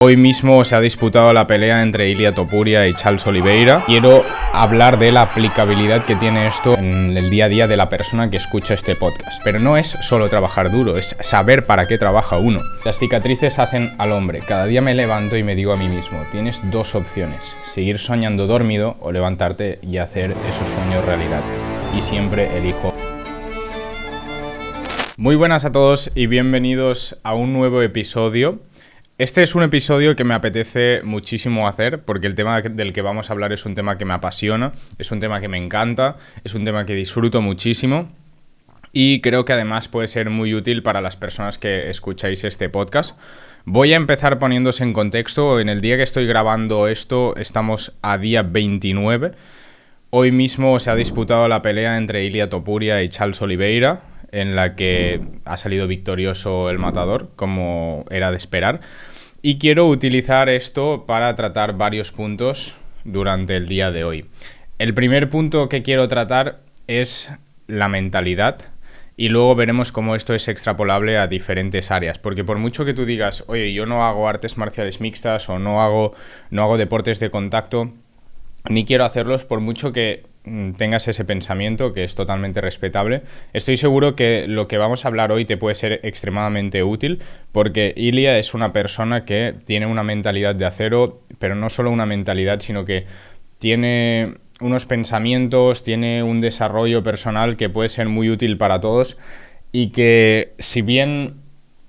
Hoy mismo se ha disputado la pelea entre Ilia Topuria y Charles Oliveira. Quiero hablar de la aplicabilidad que tiene esto en el día a día de la persona que escucha este podcast. Pero no es solo trabajar duro, es saber para qué trabaja uno. Las cicatrices hacen al hombre. Cada día me levanto y me digo a mí mismo, tienes dos opciones: seguir soñando dormido o levantarte y hacer esos sueños realidad. Y siempre elijo. Muy buenas a todos y bienvenidos a un nuevo episodio. Este es un episodio que me apetece muchísimo hacer porque el tema del que vamos a hablar es un tema que me apasiona, es un tema que me encanta, es un tema que disfruto muchísimo y creo que además puede ser muy útil para las personas que escucháis este podcast. Voy a empezar poniéndose en contexto. En el día que estoy grabando esto estamos a día 29. Hoy mismo se ha disputado la pelea entre Ilia Topuria y Charles Oliveira, en la que ha salido victorioso el matador, como era de esperar. Y quiero utilizar esto para tratar varios puntos durante el día de hoy. El primer punto que quiero tratar es la mentalidad y luego veremos cómo esto es extrapolable a diferentes áreas. Porque por mucho que tú digas, oye, yo no hago artes marciales mixtas o no hago deportes de contacto, ni quiero hacerlos, por mucho que tengas ese pensamiento, que es totalmente respetable, estoy seguro que lo que vamos a hablar hoy te puede ser extremadamente útil, porque Ilia es una persona que tiene una mentalidad de acero, pero no solo una mentalidad, sino que tiene unos pensamientos, tiene un desarrollo personal que puede ser muy útil para todos y que, si bien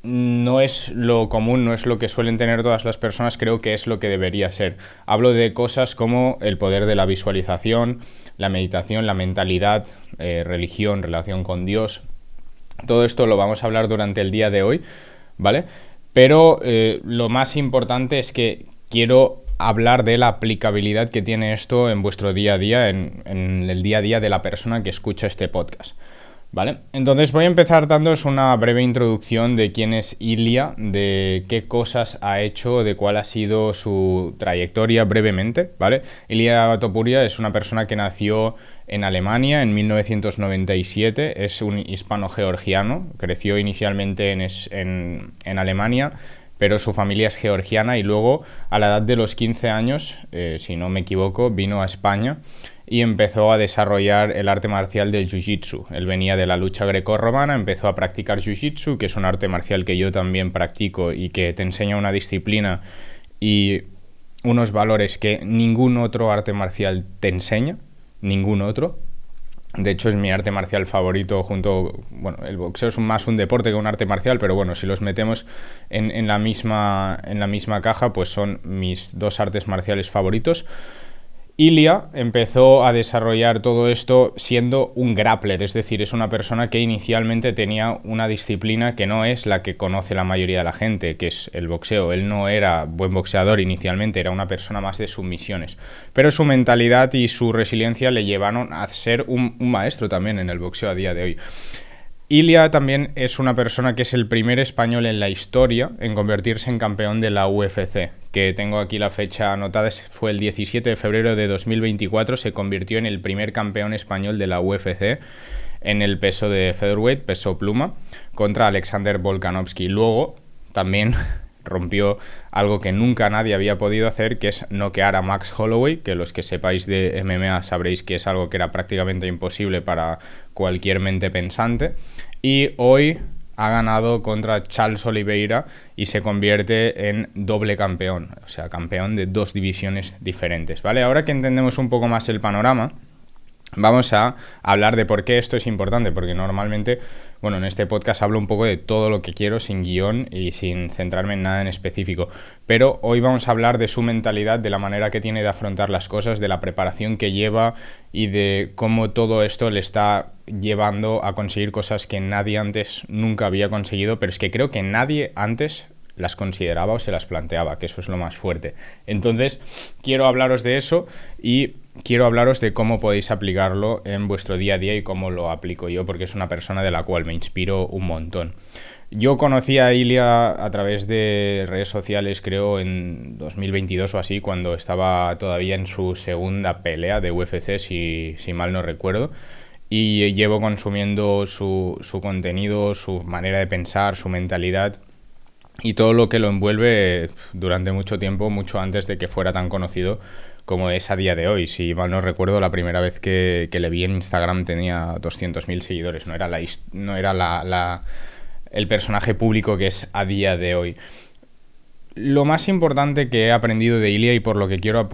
no es lo común, no es lo que suelen tener todas las personas, creo que es lo que debería ser. Hablo de cosas como el poder de la visualización, la meditación, la mentalidad, religión, relación con Dios. Todo esto lo vamos a hablar durante el día de hoy, ¿vale? Pero lo más importante es que quiero hablar de la aplicabilidad que tiene esto en vuestro día a día, en el día a día de la persona que escucha este podcast. ¿Vale? Entonces voy a empezar dándoos una breve introducción de quién es Ilia, de qué cosas ha hecho, de cuál ha sido su trayectoria brevemente, ¿vale? Ilia Topuria es una persona que nació en Alemania en 1997, es un hispano-georgiano, creció inicialmente en Alemania, pero su familia es georgiana y luego a la edad de los 15 años, si no me equivoco, vino a España y empezó a desarrollar el arte marcial del Jiu-Jitsu. Él venía de la lucha grecorromana, empezó a practicar Jiu-Jitsu, que es un arte marcial que yo también practico y que te enseña una disciplina y unos valores que ningún otro arte marcial te enseña, ningún otro. De hecho, es mi arte marcial favorito bueno, el boxeo es más un deporte que un arte marcial, pero bueno, si los metemos en la misma caja, pues son mis dos artes marciales favoritos. Ilia empezó a desarrollar todo esto siendo un grappler, es decir, es una persona que inicialmente tenía una disciplina que no es la que conoce la mayoría de la gente, que es el boxeo. Él no era buen boxeador inicialmente, era una persona más de sumisiones, pero su mentalidad y su resiliencia le llevaron a ser un maestro también en el boxeo a día de hoy. Ilia también es una persona que es el primer español en la historia en convertirse en campeón de la UFC, que tengo aquí la fecha anotada, fue el 17 de febrero de 2024, se convirtió en el primer campeón español de la UFC en el peso de featherweight, peso pluma, contra Alexander Volkanovski. Luego también rompió algo que nunca nadie había podido hacer, que es noquear a Max Holloway, que los que sepáis de MMA sabréis que es algo que era prácticamente imposible para cualquier mente pensante, y hoy ha ganado contra Charles Oliveira y se convierte en doble campeón, o sea, campeón de dos divisiones diferentes, ¿vale? Ahora que entendemos un poco más el panorama, vamos a hablar de por qué esto es importante, porque normalmente, bueno, en este podcast hablo un poco de todo lo que quiero sin guión y sin centrarme en nada en específico, pero hoy vamos a hablar de su mentalidad, de la manera que tiene de afrontar las cosas, de la preparación que lleva y de cómo todo esto le está llevando a conseguir cosas que nadie antes nunca había conseguido, pero es que creo que nadie antes las consideraba o se las planteaba, que eso es lo más fuerte. Entonces, quiero hablaros de eso y quiero hablaros de cómo podéis aplicarlo en vuestro día a día y cómo lo aplico yo, porque es una persona de la cual me inspiro un montón. Yo conocí a Ilia a través de redes sociales, creo en 2022 o así, cuando estaba todavía en su segunda pelea de UFC, si mal no recuerdo. Y llevo consumiendo su contenido, su manera de pensar, su mentalidad y todo lo que lo envuelve durante mucho tiempo, mucho antes de que fuera tan conocido como es a día de hoy. Si mal no recuerdo, la primera vez que le vi en Instagram tenía 200.000 seguidores, no era, el personaje público que es a día de hoy. Lo más importante que he aprendido de Ilia y por lo que quiero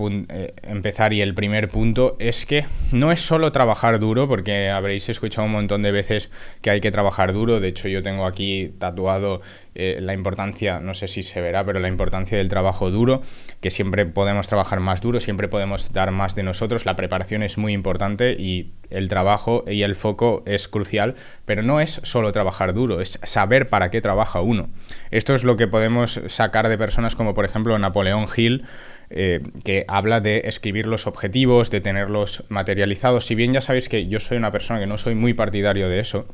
empezar, y el primer punto, es que no es solo trabajar duro, porque habréis escuchado un montón de veces que hay que trabajar duro. De hecho, yo tengo aquí tatuado la importancia, no sé si se verá, pero la importancia del trabajo duro, que siempre podemos trabajar más duro, siempre podemos dar más de nosotros. La preparación es muy importante y el trabajo y el foco es crucial, pero no es solo trabajar duro, es saber para qué trabaja uno. Esto es lo que podemos sacar de personas como por ejemplo Napoleón Hill, que habla de escribir los objetivos, de tenerlos materializados. Si bien ya sabéis que yo soy una persona que no soy muy partidario de eso,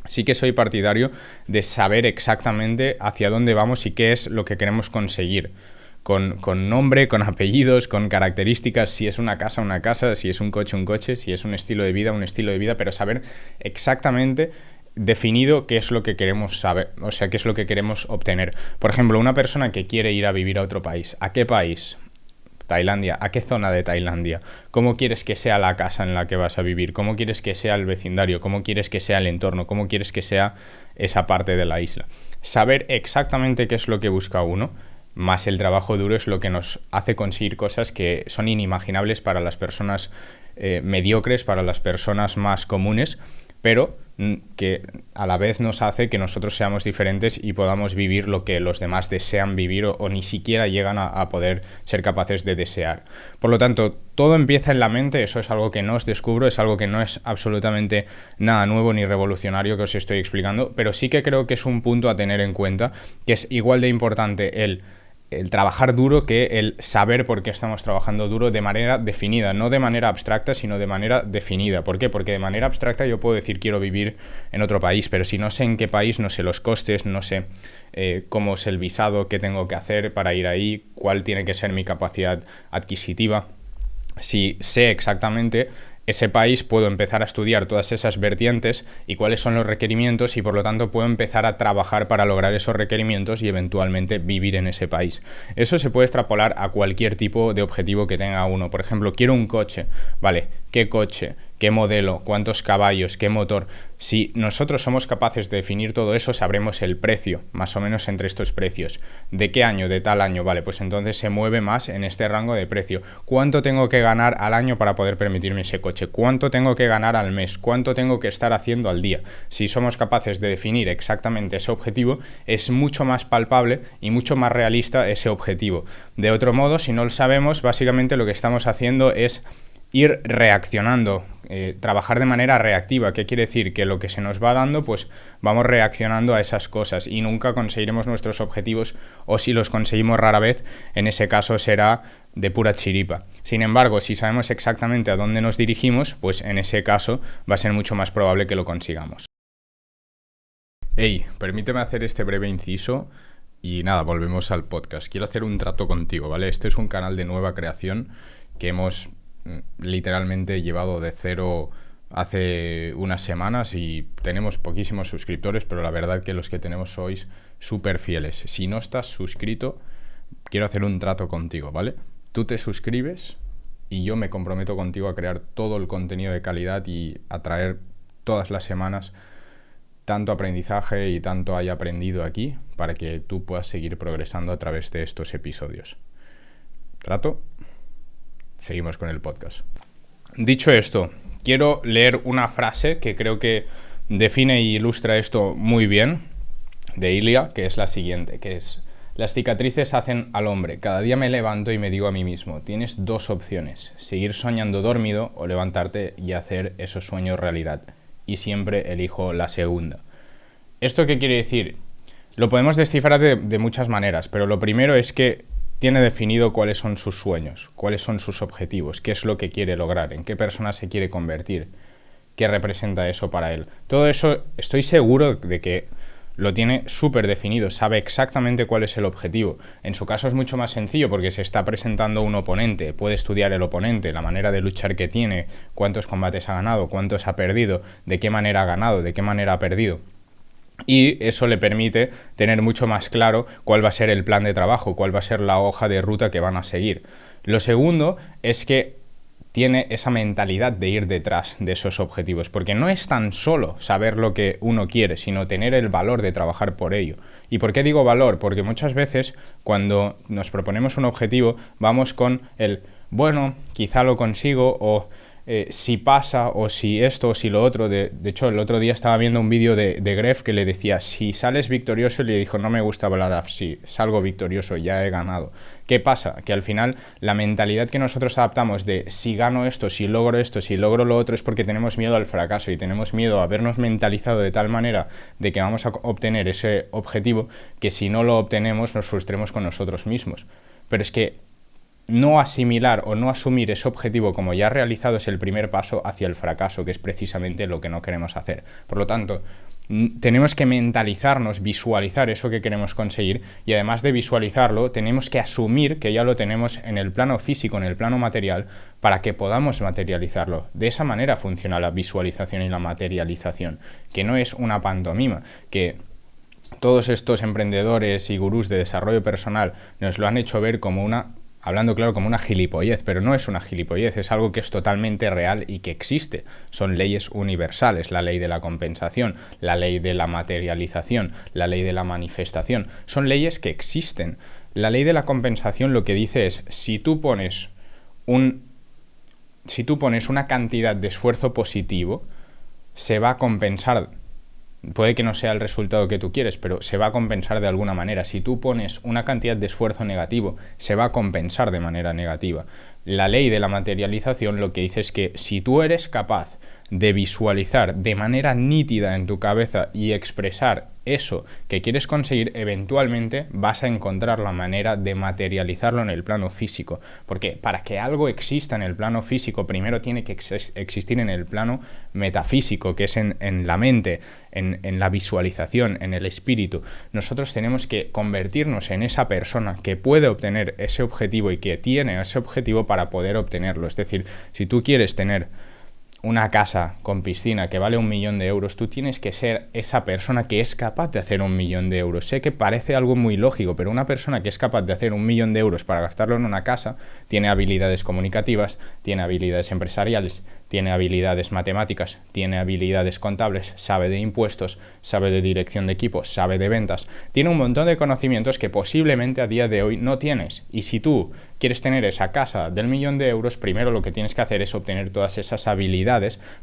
sí que soy partidario de saber exactamente hacia dónde vamos y qué es lo que queremos conseguir. Con nombre, con apellidos, con características, si es una casa, si es un coche, si es un estilo de vida, pero saber exactamente definido qué es lo que queremos saber, o sea, qué es lo que queremos obtener. Por ejemplo, una persona que quiere ir a vivir a otro país, ¿a qué país? Tailandia. ¿A qué zona de Tailandia? ¿Cómo quieres que sea la casa en la que vas a vivir? ¿Cómo quieres que sea el vecindario? ¿Cómo quieres que sea el entorno? ¿Cómo quieres que sea esa parte de la isla? Saber exactamente qué es lo que busca uno, más el trabajo duro, es lo que nos hace conseguir cosas que son inimaginables para las personas mediocres, para las personas más comunes, pero que a la vez nos hace que nosotros seamos diferentes y podamos vivir lo que los demás desean vivir o ni siquiera llegan a poder ser capaces de desear. Por lo tanto, todo empieza en la mente. Eso es algo que no os descubro, es algo que no es absolutamente nada nuevo ni revolucionario que os estoy explicando, pero sí que creo que es un punto a tener en cuenta, que es igual de importante el trabajar duro que el saber por qué estamos trabajando duro de manera definida, no de manera abstracta, sino de manera definida. ¿Por qué? Porque de manera abstracta yo puedo decir quiero vivir en otro país, pero si no sé en qué país, no sé los costes, no sé cómo es el visado, qué tengo que hacer para ir ahí, cuál tiene que ser mi capacidad adquisitiva. Si sé exactamente ese país, puedo empezar a estudiar todas esas vertientes y cuáles son los requerimientos, y por lo tanto puedo empezar a trabajar para lograr esos requerimientos y eventualmente vivir en ese país. Eso se puede extrapolar a cualquier tipo de objetivo que tenga uno. Por ejemplo, quiero un coche. Vale, ¿qué coche? ¿Qué modelo? ¿Cuántos caballos? ¿Qué motor? Si nosotros somos capaces de definir todo eso, sabremos el precio, más o menos entre estos precios. ¿De qué año? De tal año. Vale, pues entonces se mueve más en este rango de precio. ¿Cuánto tengo que ganar al año para poder permitirme ese coche? ¿Cuánto tengo que ganar al mes? ¿Cuánto tengo que estar haciendo al día? Si somos capaces de definir exactamente ese objetivo, es mucho más palpable y mucho más realista ese objetivo. De otro modo, si no lo sabemos, básicamente lo que estamos haciendo es ir reaccionando, trabajar de manera reactiva. ¿Qué quiere decir? Que lo que se nos va dando, pues vamos reaccionando a esas cosas y nunca conseguiremos nuestros objetivos, o si los conseguimos rara vez, en ese caso será de pura chiripa. Sin embargo, si sabemos exactamente a dónde nos dirigimos, pues en ese caso va a ser mucho más probable que lo consigamos. Hey, permíteme hacer este breve inciso y nada, volvemos al podcast. Quiero hacer un trato contigo, ¿vale? Este es un canal de nueva creación que hemos literalmente llevado de cero hace unas semanas y tenemos poquísimos suscriptores, pero la verdad que los que tenemos sois súper fieles. Si no estás suscrito, quiero hacer un trato contigo, ¿vale? Tú te suscribes y yo me comprometo contigo a crear todo el contenido de calidad y a traer todas las semanas tanto aprendizaje y tanto haya aprendido aquí para que tú puedas seguir progresando a través de estos episodios. ¿Trato? Seguimos con el podcast. Dicho esto, quiero leer una frase que creo que define e ilustra esto muy bien, de Ilia, que es la siguiente, que es: las cicatrices hacen al hombre. Cada día me levanto y me digo a mí mismo, tienes dos opciones, seguir soñando dormido o levantarte y hacer esos sueños realidad. Y siempre elijo la segunda. ¿Esto qué quiere decir? Lo podemos descifrar de muchas maneras, pero lo primero es que tiene definido cuáles son sus sueños, cuáles son sus objetivos, qué es lo que quiere lograr, en qué persona se quiere convertir, qué representa eso para él. Todo eso estoy seguro de que lo tiene súper definido, sabe exactamente cuál es el objetivo. En su caso es mucho más sencillo porque se está presentando un oponente, puede estudiar el oponente, la manera de luchar que tiene, cuántos combates ha ganado, cuántos ha perdido, de qué manera ha ganado, de qué manera ha perdido. Y eso le permite tener mucho más claro cuál va a ser el plan de trabajo, cuál va a ser la hoja de ruta que van a seguir. Lo segundo es que tiene esa mentalidad de ir detrás de esos objetivos, porque no es tan solo saber lo que uno quiere, sino tener el valor de trabajar por ello. ¿Y por qué digo valor? Porque muchas veces cuando nos proponemos un objetivo vamos con el, bueno, quizá lo consigo, o si pasa, o si esto, o si lo otro. De hecho, el otro día estaba viendo un vídeo de Gref que le decía, si sales victorioso, y le dijo, no me gusta hablar así, salgo victorioso, ya he ganado. ¿Qué pasa? Que al final la mentalidad que nosotros adaptamos de si gano esto, si logro lo otro, es porque tenemos miedo al fracaso y tenemos miedo a habernos mentalizado de tal manera de que vamos a obtener ese objetivo que si no lo obtenemos nos frustremos con nosotros mismos. Pero es que no asimilar o no asumir ese objetivo como ya realizado es el primer paso hacia el fracaso, que es precisamente lo que no queremos hacer. Por lo tanto, tenemos que mentalizarnos, visualizar eso que queremos conseguir, y además de visualizarlo, tenemos que asumir que ya lo tenemos en el plano físico, en el plano material, para que podamos materializarlo. De esa manera funciona la visualización y la materialización, que no es una pantomima, que todos estos emprendedores y gurús de desarrollo personal nos lo han hecho ver como una, hablando claro, como una gilipollez, pero no es una gilipollez, es algo que es totalmente real y que existe. Son leyes universales, la ley de la compensación, la ley de la materialización, la ley de la manifestación. Son leyes que existen. La ley de la compensación lo que dice es, si tú pones una cantidad de esfuerzo positivo, se va a compensar. Puede que no sea el resultado que tú quieres, pero se va a compensar de alguna manera. Si tú pones una cantidad de esfuerzo negativo, se va a compensar de manera negativa. La ley de la materialización lo que dice es que si tú eres capaz de visualizar de manera nítida en tu cabeza y expresar eso que quieres conseguir, eventualmente vas a encontrar la manera de materializarlo en el plano físico. Porque para que algo exista en el plano físico, primero tiene que existir en el plano metafísico, que es en la mente, en la visualización, en el espíritu. Nosotros tenemos que convertirnos en esa persona que puede obtener ese objetivo y que tiene ese objetivo para poder obtenerlo. Es decir, si tú quieres tener una casa con piscina que vale 1 millón de euros, tú tienes que ser esa persona que es capaz de hacer 1 millón de euros. Sé que parece algo muy lógico, pero una persona que es capaz de hacer 1 millón de euros para gastarlo en una casa tiene habilidades comunicativas, tiene habilidades empresariales, tiene habilidades matemáticas, tiene habilidades contables, sabe de impuestos, sabe de dirección de equipos, sabe de ventas, tiene un montón de conocimientos que posiblemente a día de hoy no tienes. Y si tú quieres tener esa casa del 1 millón de euros, primero lo que tienes que hacer es obtener todas esas habilidades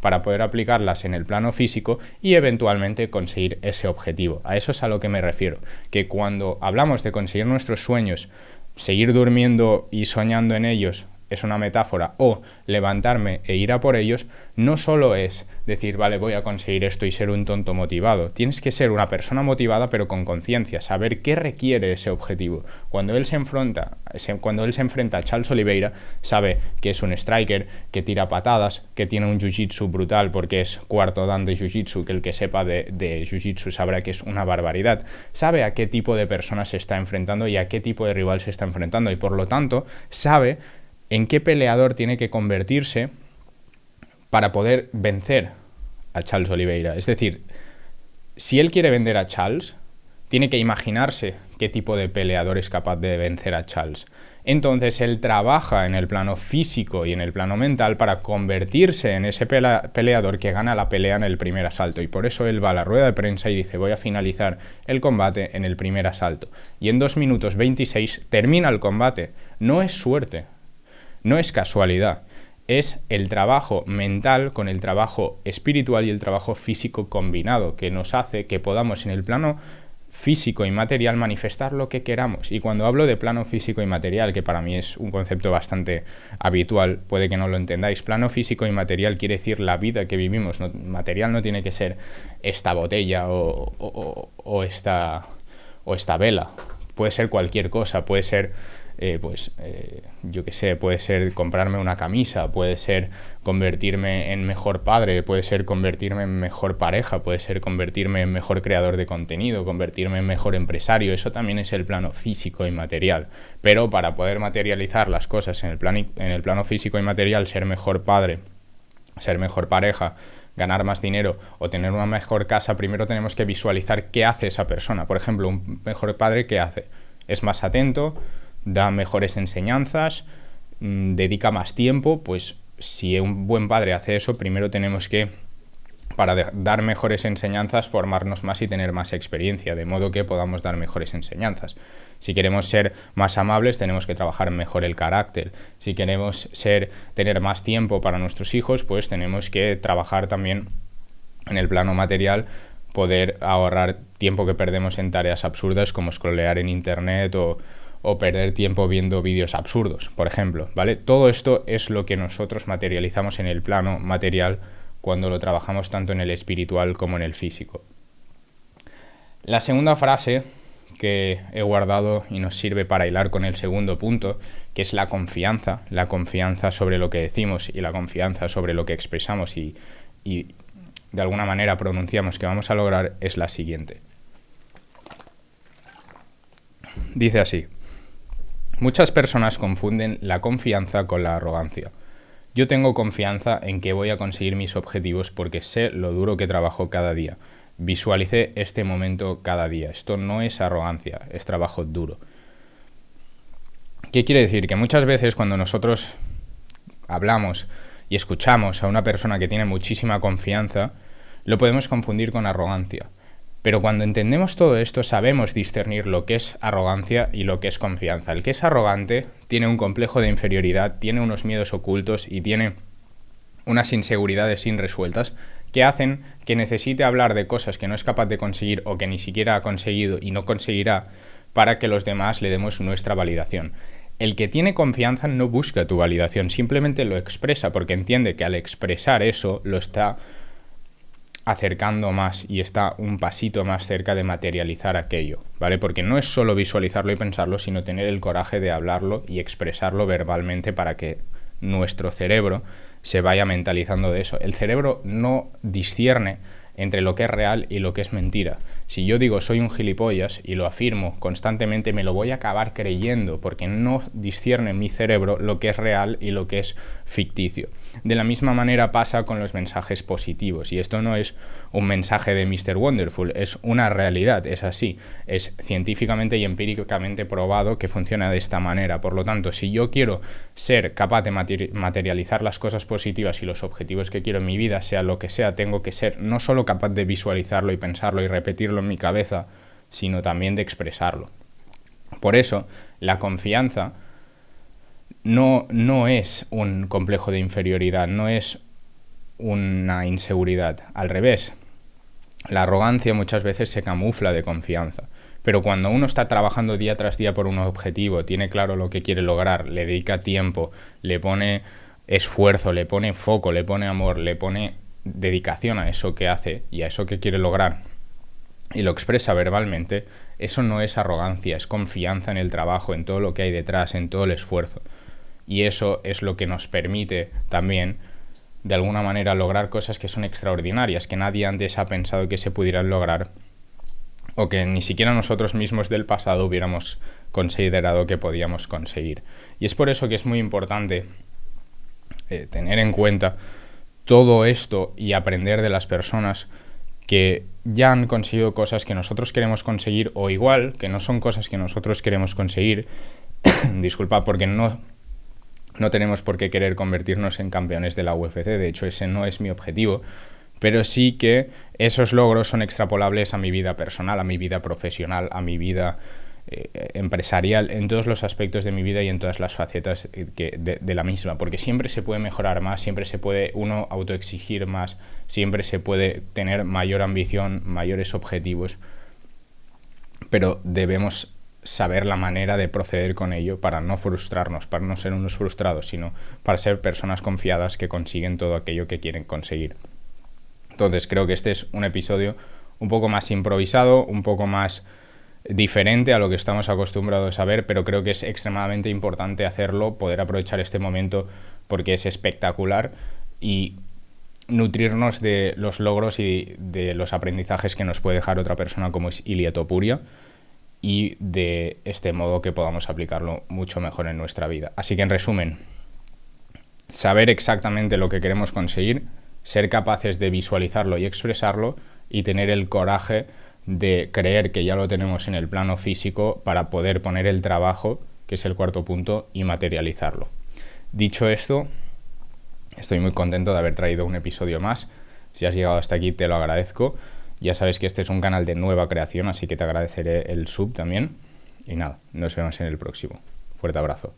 para poder aplicarlas en el plano físico y eventualmente conseguir ese objetivo. A eso es a lo que me refiero, que cuando hablamos de conseguir nuestros sueños, seguir durmiendo y soñando en ellos es una metáfora, o levantarme e ir a por ellos, no solo es decir, vale, voy a conseguir esto y ser un tonto motivado. Tienes que ser una persona motivada pero con conciencia, saber qué requiere ese objetivo. Cuando él se enfrenta a Charles Oliveira, sabe que es un striker, que tira patadas, que tiene un jiu-jitsu brutal porque es cuarto dan de jiu-jitsu, que el que sepa de jiu-jitsu sabrá que es una barbaridad. Sabe a qué tipo de persona se está enfrentando y a qué tipo de rival se está enfrentando, y por lo tanto sabe en qué peleador tiene que convertirse para poder vencer a Charles Oliveira. Es decir, si él quiere vender a Charles, tiene que imaginarse qué tipo de peleador es capaz de vencer a Charles. Entonces él trabaja en el plano físico y en el plano mental para convertirse en ese peleador que gana la pelea en el primer asalto. Y por eso él va a la rueda de prensa y dice, voy a finalizar el combate en el primer asalto. Y en 2 minutos 26 termina el combate. No es suerte. No es casualidad, es el trabajo mental con el trabajo espiritual y el trabajo físico combinado que nos hace que podamos en el plano físico y material manifestar lo que queramos. Y cuando hablo de plano físico y material, que para mí es un concepto bastante habitual, puede que no lo entendáis, plano físico y material quiere decir la vida que vivimos. No, material no tiene que ser esta botella o esta vela, puede ser cualquier cosa, puede ser yo qué sé, puede ser comprarme una camisa, puede ser convertirme en mejor padre, puede ser convertirme en mejor pareja, puede ser convertirme en mejor creador de contenido, convertirme en mejor empresario. Eso también es el plano físico y material. Pero para poder materializar las cosas en el plano físico y material, ser mejor padre, ser mejor pareja, ganar más dinero o tener una mejor casa, primero tenemos que visualizar qué hace esa persona. Por ejemplo, un mejor padre, ¿qué hace? Es más atento, da mejores enseñanzas, dedica más tiempo. Pues si un buen padre hace eso, primero tenemos que, para dar mejores enseñanzas, formarnos más y tener más experiencia, de modo que podamos dar mejores enseñanzas. Si queremos ser más amables, tenemos que trabajar mejor el carácter. Si queremos tener más tiempo para nuestros hijos, pues tenemos que trabajar también en el plano material, poder ahorrar tiempo que perdemos en tareas absurdas como scrollear en internet o perder tiempo viendo vídeos absurdos, por ejemplo, ¿vale? Todo esto es lo que nosotros materializamos en el plano material cuando lo trabajamos tanto en el espiritual como en el físico. La segunda frase que he guardado y nos sirve para hilar con el segundo punto, que es la confianza sobre lo que decimos y la confianza sobre lo que expresamos y de alguna manera pronunciamos que vamos a lograr, es la siguiente. Dice así: muchas personas confunden la confianza con la arrogancia. Yo tengo confianza en que voy a conseguir mis objetivos porque sé lo duro que trabajo cada día. Visualicé este momento cada día. Esto no es arrogancia, es trabajo duro. ¿Qué quiere decir? Que muchas veces cuando nosotros hablamos y escuchamos a una persona que tiene muchísima confianza, lo podemos confundir con arrogancia. Pero cuando entendemos todo esto, sabemos discernir lo que es arrogancia y lo que es confianza. El que es arrogante tiene un complejo de inferioridad, tiene unos miedos ocultos y tiene unas inseguridades sin resueltas que hacen que necesite hablar de cosas que no es capaz de conseguir o que ni siquiera ha conseguido y no conseguirá para que los demás le demos nuestra validación. El que tiene confianza no busca tu validación, simplemente lo expresa porque entiende que al expresar eso lo está acercando más y está un pasito más cerca de materializar aquello, ¿vale? Porque no es solo visualizarlo y pensarlo, sino tener el coraje de hablarlo y expresarlo verbalmente para que nuestro cerebro se vaya mentalizando de eso. El cerebro no discierne entre lo que es real y lo que es mentira. Si yo digo soy un gilipollas y lo afirmo constantemente, me lo voy a acabar creyendo porque no discierne en mi cerebro lo que es real y lo que es ficticio. De la misma manera pasa con los mensajes positivos, y esto no es un mensaje de Mr. Wonderful, es una realidad, es así, es científicamente y empíricamente probado que funciona de esta manera. Por lo tanto, si yo quiero ser capaz de materializar las cosas positivas y los objetivos que quiero en mi vida, sea lo que sea, tengo que ser no solo capaz de visualizarlo y pensarlo y repetirlo en mi cabeza, sino también de expresarlo. Por eso, la confianza no es un complejo de inferioridad, no es una inseguridad. Al revés, la arrogancia muchas veces se camufla de confianza. Pero cuando uno está trabajando día tras día por un objetivo, tiene claro lo que quiere lograr, le dedica tiempo, le pone esfuerzo, le pone foco, le pone amor, le pone dedicación a eso que hace y a eso que quiere lograr, y lo expresa verbalmente, eso no es arrogancia, es confianza en el trabajo, en todo lo que hay detrás, en todo el esfuerzo. Y eso es lo que nos permite también, de alguna manera, lograr cosas que son extraordinarias, que nadie antes ha pensado que se pudieran lograr o que ni siquiera nosotros mismos del pasado hubiéramos considerado que podíamos conseguir. Y es por eso que es muy importante tener en cuenta todo esto y aprender de las personas que ya han conseguido cosas que nosotros queremos conseguir, o igual, que no son cosas que nosotros queremos conseguir. Disculpa, porque no tenemos por qué querer convertirnos en campeones de la UFC, de hecho ese no es mi objetivo, pero sí que esos logros son extrapolables a mi vida personal, a mi vida profesional, a mi vida empresarial, en todos los aspectos de mi vida y en todas las facetas de la misma, porque siempre se puede mejorar más, siempre se puede uno autoexigir más, siempre se puede tener mayor ambición, mayores objetivos, pero debemos saber la manera de proceder con ello para no frustrarnos, para no ser unos frustrados, sino para ser personas confiadas que consiguen todo aquello que quieren conseguir. Entonces creo que este es un episodio un poco más improvisado, un poco más diferente a lo que estamos acostumbrados a ver, pero creo que es extremadamente importante hacerlo, poder aprovechar este momento porque es espectacular y nutrirnos de los logros y de los aprendizajes que nos puede dejar otra persona como es Ilia Topuria, y de este modo que podamos aplicarlo mucho mejor en nuestra vida. Así que en resumen, saber exactamente lo que queremos conseguir, ser capaces de visualizarlo y expresarlo y tener el coraje de creer que ya lo tenemos en el plano físico para poder poner el trabajo, que es el cuarto punto, y materializarlo. Dicho esto, estoy muy contento de haber traído un episodio más. Si has llegado hasta aquí te lo agradezco. Ya sabes que este es un canal de nueva creación, así que te agradeceré el sub también. Y nada, nos vemos en el próximo. Fuerte abrazo.